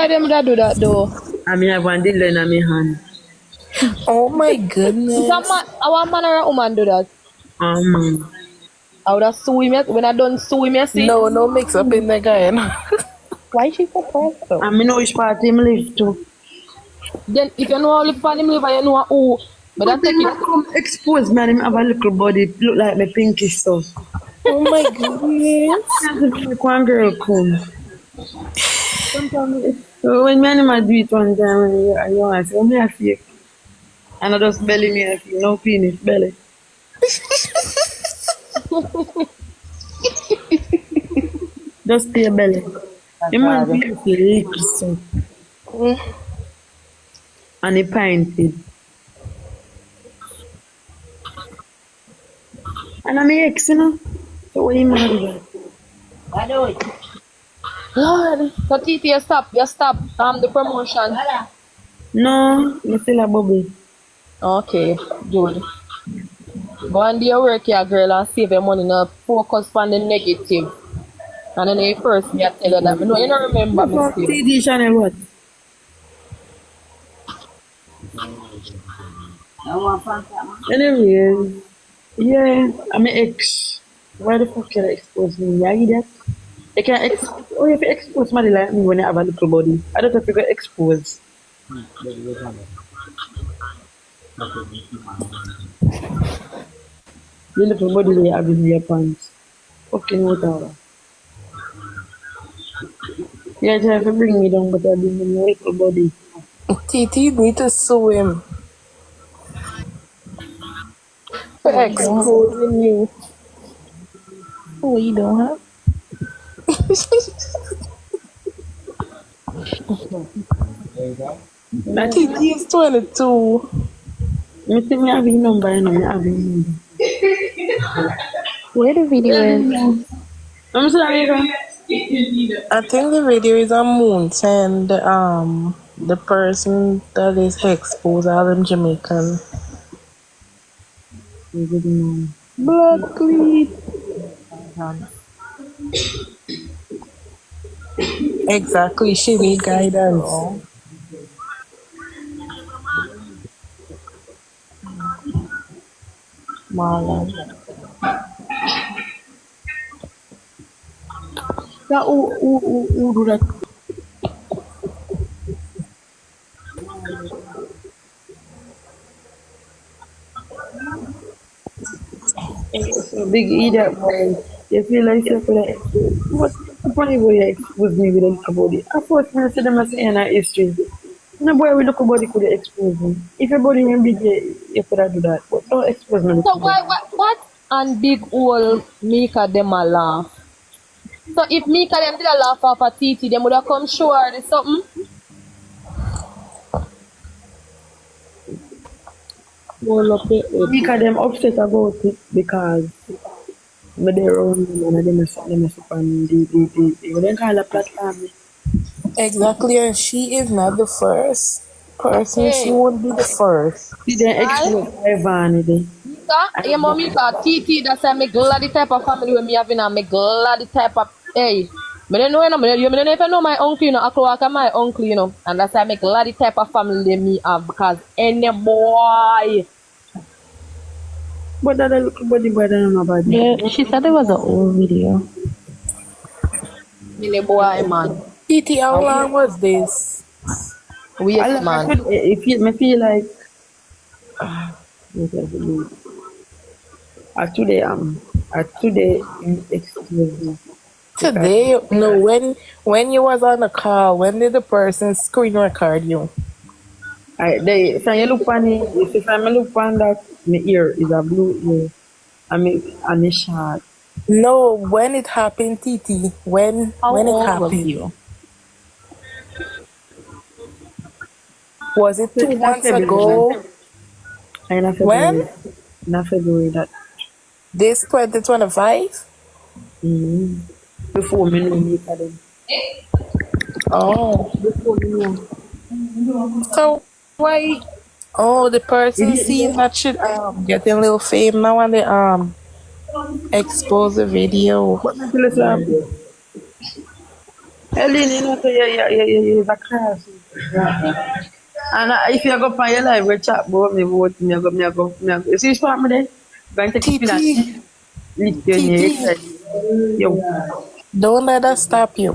why them that do that though? I mean, I have one dildo in my hand. Oh my goodness. Our man or a woman do that? Oh, man. I would have sue him when I done sue him, you see? No mix up in the guy. Why she so pressed though? I mean, know which part him live to. Then if you know how live for him live, you know who. But I take it. Come expose me and him have a little body, look like my pinky stuff. Oh my goodness. Like one girl come. Sometimes, when me and him a do it one time, and you ask, oh, me a fake. And I just belly me a fake, no penis, belly. Just stay belly. The man feel little so. And he painted. And I'm ex, you know. So what you mad about? Lord. So TT, you stop the promotion. No, you still a bubble. Okay, good. Go and do your work here, girl, and save your money. Now focus on the negative. And then you first me I tell you that. No, you don't remember me still. TD channel what? Anyways, yeah, I'm an ex. Why the fuck can I expose me? Yeah, you that? You can you have to expose somebody like me when I have a little body. I don't have to get exposed. The little body they have in your pants. Fucking whatever. Yeah, you have to bring me down, but I bring in your little body. TT need to sue him. For exposing you. Oh, you don't have? TT is 22. Me think me have his number, you know, me have his number. Where the video is? I'm sorry, I think the video is on Mountain. The person that is exposed all them Jamaican. Blood clean. Exactly, she need guidance. Marlon. Yeah, who do that? So big idiot boy. You feel like you could have what funny boy expose me with a little body. I first when I see them as in our history. No boy with little body could have exposed me. If your body ain't big, you could have do that. But don't expose me. So what? And big old Mika them a laugh. So if Mika them did a laugh off a TT, them would have come show her the something. Because them upset about it because me they run them and they mess up on the they call a platform. Exactly, and she is not the first person. She won't be the first. They then expose Ivan they. Mika, your mommy got TT, that's why me glad the type of family when me having and me glad the type of hey. Me don't know you know, me don't even know my uncle, you know, Akloaka my uncle, you know, and that's why I make glad the type of family me have because any boy. But that little body better than nobody. Yeah, she said it was an old video. Any boy, man. TT, how long was this? Yes, man. I feel like today excuse me. Today, no. When you was on the call, when did the person screen record you? They if you look on it, if I look on that my ear is a blue ear. And it's short. No, when it happened, TT. When it happened. Was it 2 months ago? In February. When? In February that. This 2025? Before me know me for them. Oh. Before me know. So why? Oh, the person seeing that shit getting a little fame now and they expose the video. But me feel Ellen, you know, so you're a class. And if you go find your life, we chat about me, about me, you see, this part me there? Going to take a spin and TT, lift you in your TT, head. Yo. don't let that stop you.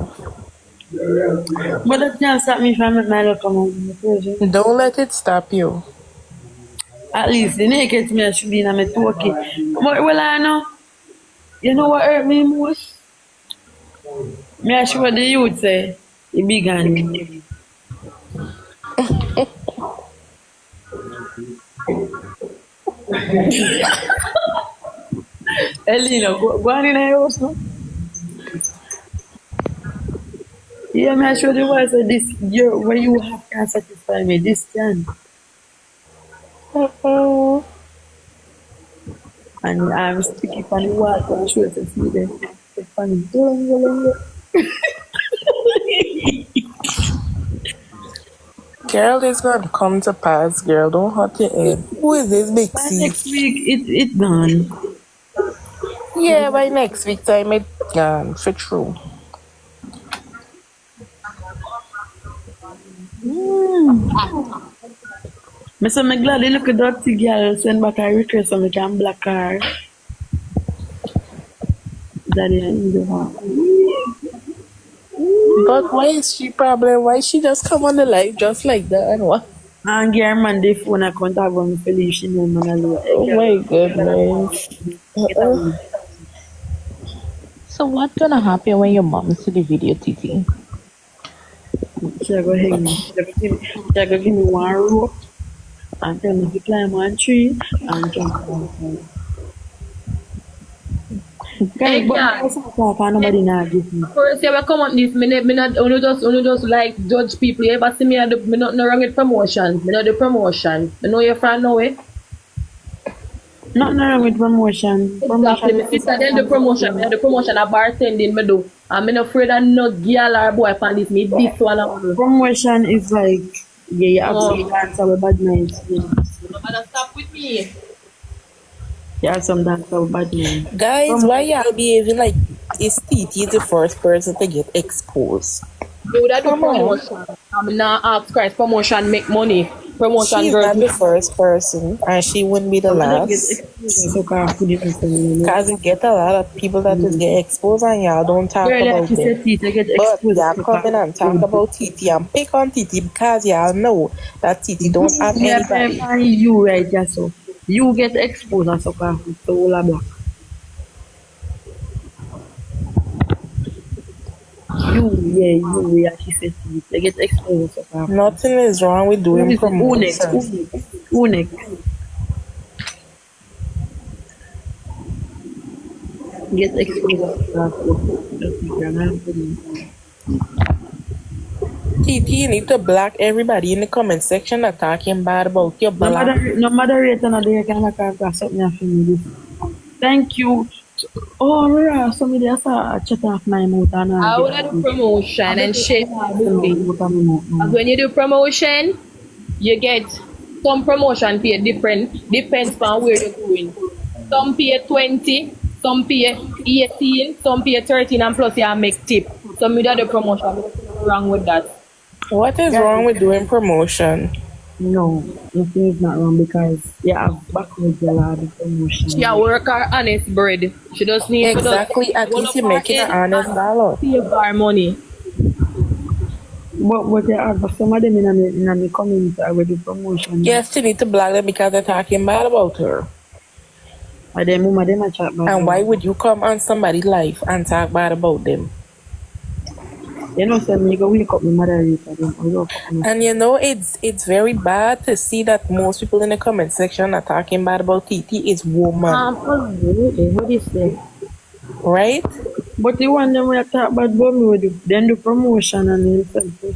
But that can't stop me from my look come on. Don't let it stop you. At least the naked me I should be in my talkie. But well I know. You know what hurt me most? Me I sure the youth say he big and Elena, go on in the house no? Yeah, me I sure the words say this year when you have can satisfy me, this can. Mm-mm. And I'm sticking on the water and sure to see them. It's funny. Girl, it's gonna come to pass, girl. Don't hurt your head. Who is this big By C? next week it done. Yeah, by next week time it gone for true. Me say me glad they look at dirty girl send back a request so me can block her. Daddy and the heart. But why is she problem? Why she just come on the live just like that and what? And get her man the phone account have on believe she know man alone. Oh my goodness. Uh-uh. So what's gonna happen when your mom see the video, Titi? She a go hang me. She a go give me one rope and tell me to climb one tree and jump one tree. Guys, but Yeah. I talk and nobody now give me. First, yeah, we come on this. Me not only just like judge people. You ever see me? Me not no wrong with promotion. Me not the promotion. Me know your friend know it. Nothing wrong with promotion. Exactly. Me sister then the promotion. Me the promotion a bartending me do. And me not afraid of no girl or boy upon this. Me this one and one. Promotion is like you have Oh. some dance with bad minds. Nobody stop with me. You have some dance with bad minds. Guys, why y'all behaving like is TT the first person to get exposed? You would have do Come on. promotion. I'm not ask Christ promotion make money. Promotion She's girl. not the first person and she wouldn't be the last. So can put it in front of me. Cause you get a lot of people that just get exposed and y'all don't talk Girl, about like you it. said, Tita get But exposed. y'all coming and talk about TT and pick on TT because y'all know that TT don't have Yeah, anybody. find you right there, so you get exposed and so can so all a black. Yeah, she said Tita get exposed so can. Nothing is wrong with doing Who next? promotion. Who next? Get exposed so can. TT, you need to block everybody in the comment section that talking bad about your black. No moderator no there can make something for me this. Thank you. Oh, yeah, somebody else chat off my mouth and I would have do promotion and shit. Because when you do promotion, you get some promotion pay different, depends on where you're going. Some pay 20, some pay 18, some pay 13, and plus you make tip. So me do the promotion. There's nothing wrong with that. What is wrong with doing promotion? No, nothing is not wrong because you have backwards a lot of promotion. She a work her honest bread. She just need Exactly, at least you're making an honest dollar. save her money. But you have some of them in my community are with the promotion. Yes, you need to block them because they're talking bad about her. And then mama them a chat about And why would you come on somebody's life and talk bad about them? you know say me go wake up the moderator them or wake up me. And you know, it's very bad to see that most people in the comment section are talking bad about TT is woman, Absolutely, what is that? right? But the one them we talk about me with do then do promotion and then something.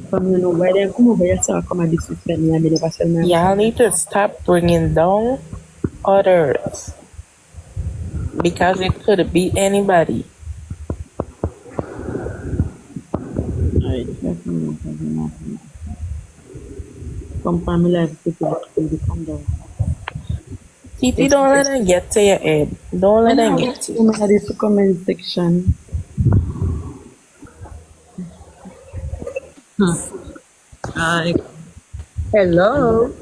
From you know by then come over yourself come and disrespect me and me never sell my Y'all need to stop bringing down others because it could be anybody. Come from my life people come down. TT, don't let them get to your head. Don't let them get to you. in this comment section. Hello.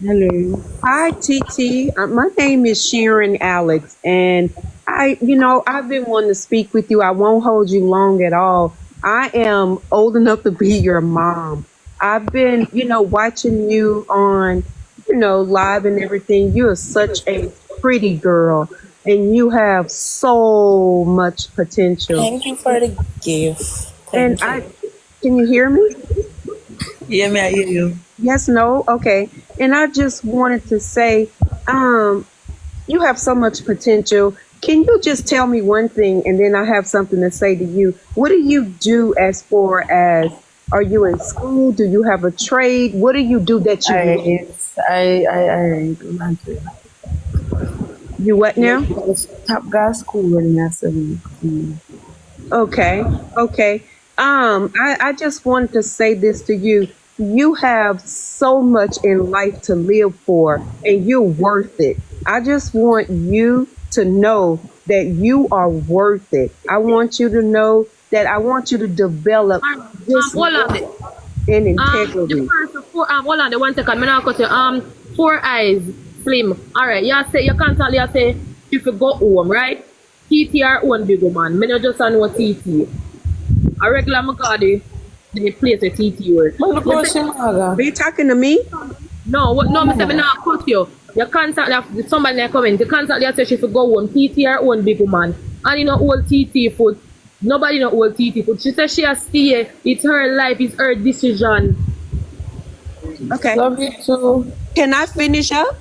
Hello. Hi, TT. My name is Sharon Alex, and I've been wanting to speak with you. I won't hold you long at all. I am old enough to be your mom. I've been, watching you on, live and everything. You are such a pretty girl, and you have so much potential. Thank you for the gift. And Thank you. can you hear me? Yeah, me, I hear you. Yes, no, okay. And I just wanted to say, you have so much potential. Can you just tell me one thing, and then I have something to say to you? What do you do as far as, are you in school? Do you have a trade? What do you do that you You what now? Top gas school when I said. Okay, okay. I just wanted to say this to you. You have so much in life to live for, and you're worth it. I just want you to know that you are worth it. I want you to know that I want you to develop this Hold on there. in integrity. The first four, hold on there 1 second. Me now cut you. 4 eyes, slim. All right, you constantly say if you go home, right? TT or own big woman. Me not just know TT. A regular McCarty, the place where TT work. Are you talking to me? No, no, me say me not cut you. You constantly somebody in the comment. You constantly say she should go home. TT or own big woman. And you know old TT food. Nobody know old TT food. She said she has stay. It's her life. It's her decision. Okay. Love you too. Can I finish up?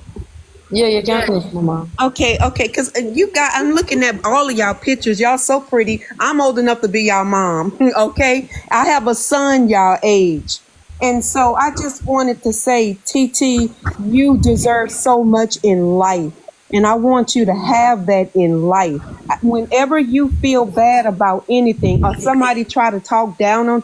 Yeah, you can finish, Mama. Okay, because I'm looking at all of y'all pictures. Y'all so pretty. I'm old enough to be y'all mom. Okay, I have a son y'all age. And so I just wanted to say, TT, you deserve so much in life. And I want you to have that in life. Whenever you feel bad about anything or somebody try to talk down on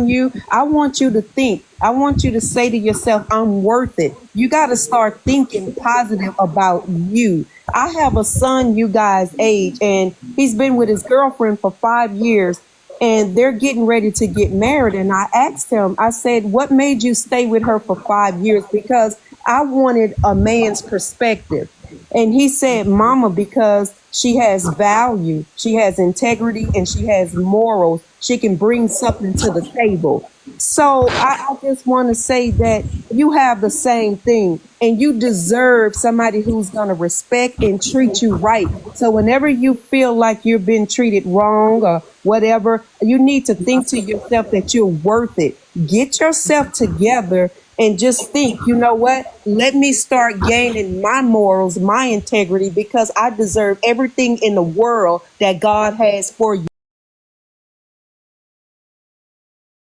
you, I want you to think. I want you to say to yourself, I'm worth it. You got to start thinking positive about you. I have a son you guys age, and he's been with his girlfriend for 5 years, and they're getting ready to get married. And I asked him, I said, what made you stay with her for 5 years? Because I wanted a man's perspective. And he said, Mama, because she has value, she has integrity, and she has morals. She can bring something to the table. So I just want to say that you have the same thing, and you deserve somebody who's going to respect and treat you right. So whenever you feel like you're being treated wrong or whatever, you need to think to yourself that you're worth it. Get yourself together and just think, you know what? Let me start gaining my morals, my integrity, because I deserve everything in the world that God has for you.